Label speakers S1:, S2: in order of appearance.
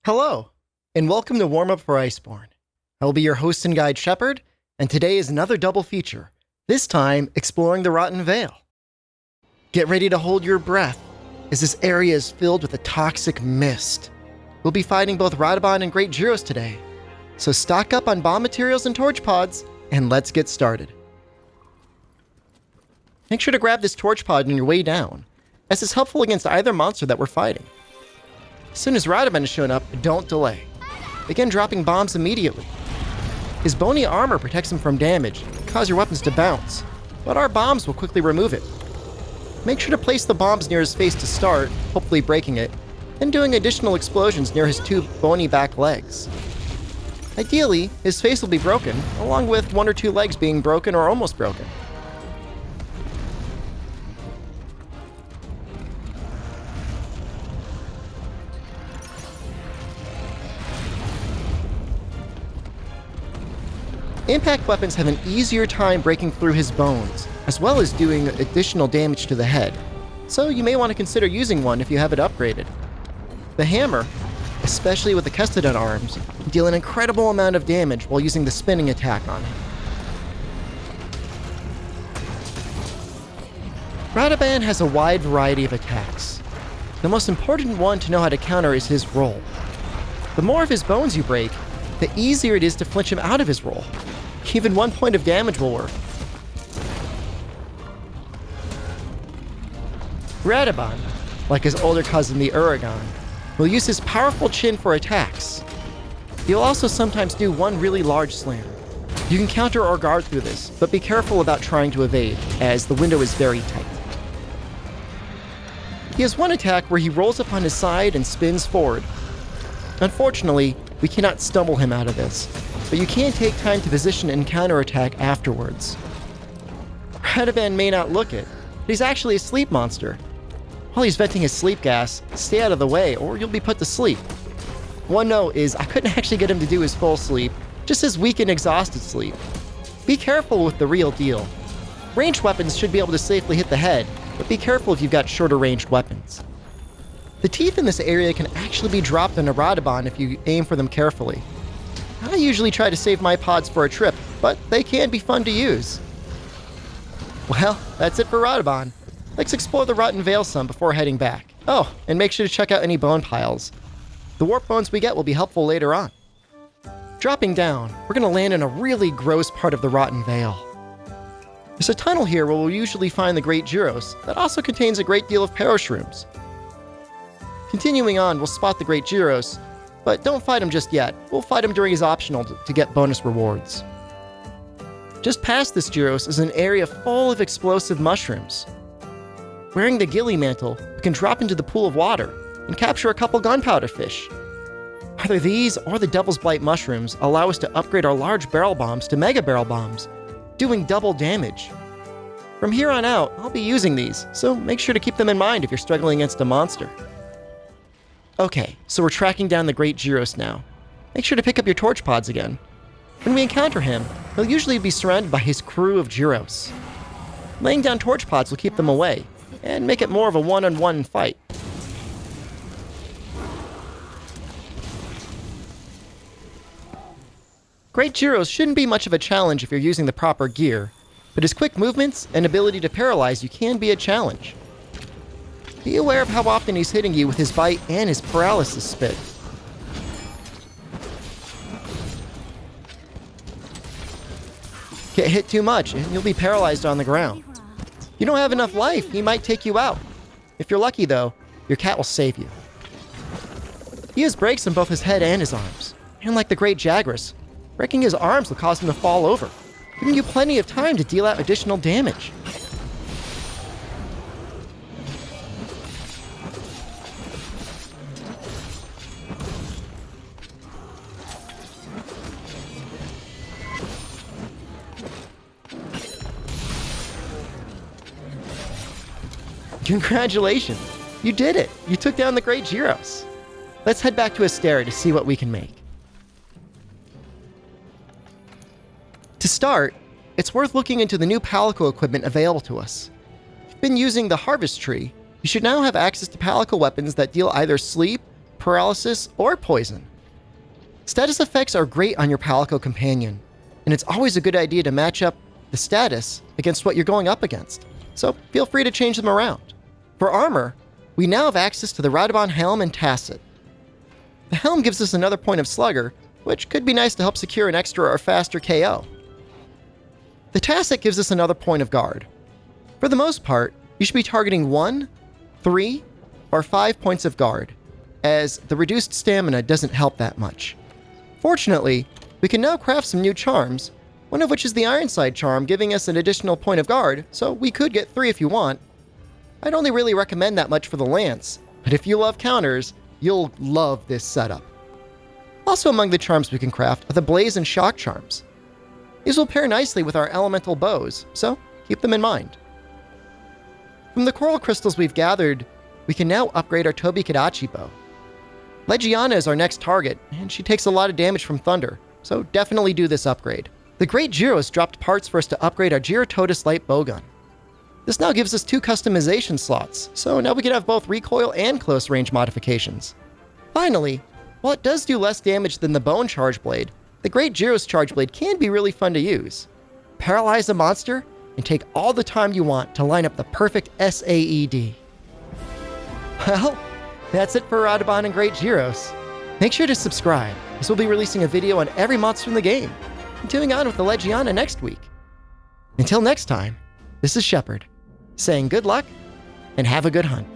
S1: Hello, and welcome to Warmup for Iceborne. I will be your host and guide, Shepard, and today is another double feature, this time exploring the Rotten Vale. Get ready to hold your breath, as this area is filled with a toxic mist. We'll be fighting both Radobaan and Great Girros today, so stock up on bomb materials and torch pods, and let's get started. Make sure to grab this torch pod on your way down, as it's helpful against either monster that we're fighting. As soon as Radobaan has shown up, don't delay. Begin dropping bombs immediately. His bony armor protects him from damage and cause your weapons to bounce, but our bombs will quickly remove it. Make sure to place the bombs near his face to start, hopefully breaking it, then doing additional explosions near his two bony back legs. Ideally, his face will be broken, along with one or two legs being broken or almost broken. Impact weapons have an easier time breaking through his bones, as well as doing additional damage to the head, so you may want to consider using one if you have it upgraded. The hammer, especially with the Kestodon arms, can deal an incredible amount of damage while using the spinning attack on him. Radobaan has a wide variety of attacks. The most important one to know how to counter is his roll. The more of his bones you break, the easier it is to flinch him out of his roll. Even 1 point of damage will work. Radobaan, like his older cousin the Uragaan, will use his powerful chin for attacks. He'll also sometimes do one really large slam. You can counter or guard through this, but be careful about trying to evade, as the window is very tight. He has one attack where he rolls up on his side and spins forward. Unfortunately, we cannot stumble him out of this, but you can take time to position and counterattack afterwards. Radobaan may not look it, but he's actually a sleep monster. While he's venting his sleep gas, stay out of the way or you'll be put to sleep. One note is I couldn't actually get him to do his full sleep, just his weak and exhausted sleep. Be careful with the real deal. Ranged weapons should be able to safely hit the head, but be careful if you've got shorter ranged weapons. The teeth in this area can actually be dropped on a Radobaan if you aim for them carefully. I usually try to save my pods for a trip, but they can be fun to use. Well, that's it for Radobaan. Let's explore the Rotten Vale some before heading back. Oh, and make sure to check out any bone piles. The warp bones we get will be helpful later on. Dropping down, we're going to land in a really gross part of the Rotten Vale. There's a tunnel here where we'll usually find the Great Girros that also contains a great deal of parashrooms. Continuing on, we'll spot the Great Girros, but don't fight him just yet. We'll fight him during his optional to get bonus rewards. Just past this Girros is an area full of explosive mushrooms. Wearing the ghillie mantle, we can drop into the pool of water and capture a couple gunpowder fish. Either these or the Devil's Blight mushrooms allow us to upgrade our large barrel bombs to mega barrel bombs, doing double damage. From here on out, I'll be using these, so make sure to keep them in mind if you're struggling against a monster. Okay, so we're tracking down the Great Girros now. Make sure to pick up your torch pods again. When we encounter him, he'll usually be surrounded by his crew of Girros. Laying down torch pods will keep them away, and make it more of a one-on-one fight. Great Girros shouldn't be much of a challenge if you're using the proper gear, but his quick movements and ability to paralyze you can be a challenge. Be aware of how often he's hitting you with his bite and his paralysis spit. Get hit too much and you'll be paralyzed on the ground. If you don't have enough life, he might take you out. If you're lucky though, your cat will save you. He has breaks in both his head and his arms. And like the Great Jagras, breaking his arms will cause him to fall over, giving you plenty of time to deal out additional damage. Congratulations! You did it! You took down the Great Girros! Let's head back to Astera to see what we can make. To start, it's worth looking into the new Palico equipment available to us. If you've been using the Harvest Tree, you should now have access to Palico weapons that deal either sleep, paralysis, or poison. Status effects are great on your Palico companion, and it's always a good idea to match up the status against what you're going up against, so feel free to change them around. For armor, we now have access to the Radobaan Helm and Tacet. The Helm gives us another point of Slugger, which could be nice to help secure an extra or faster KO. The Tacet gives us another point of Guard. For the most part, you should be targeting 1, 3, or 5 points of Guard, as the reduced stamina doesn't help that much. Fortunately, we can now craft some new charms, one of which is the Ironside charm, giving us an additional point of Guard, so we could get 3 if you want. I'd only really recommend that much for the Lance, but if you love counters, you'll love this setup. Also among the charms we can craft are the Blaze and Shock charms. These will pair nicely with our elemental bows, so keep them in mind. From the coral crystals we've gathered, we can now upgrade our Tobi-Kadachi bow. Legiana is our next target, and she takes a lot of damage from thunder, so definitely do this upgrade. The Great Girros dropped parts for us to upgrade our Girototus light bowgun. This now gives us 2 customization slots, so now we can have both recoil and close range modifications. Finally, while it does do less damage than the Bone Charge Blade, the Great Girros Charge Blade can be really fun to use. Paralyze a monster, and take all the time you want to line up the perfect SAED. Well, that's it for Radobaan and Great Girros. Make sure to subscribe, as we'll be releasing a video on every monster in the game, continuing on with the Legiana next week. Until next time, this is Shepard, saying good luck and have a good hunt.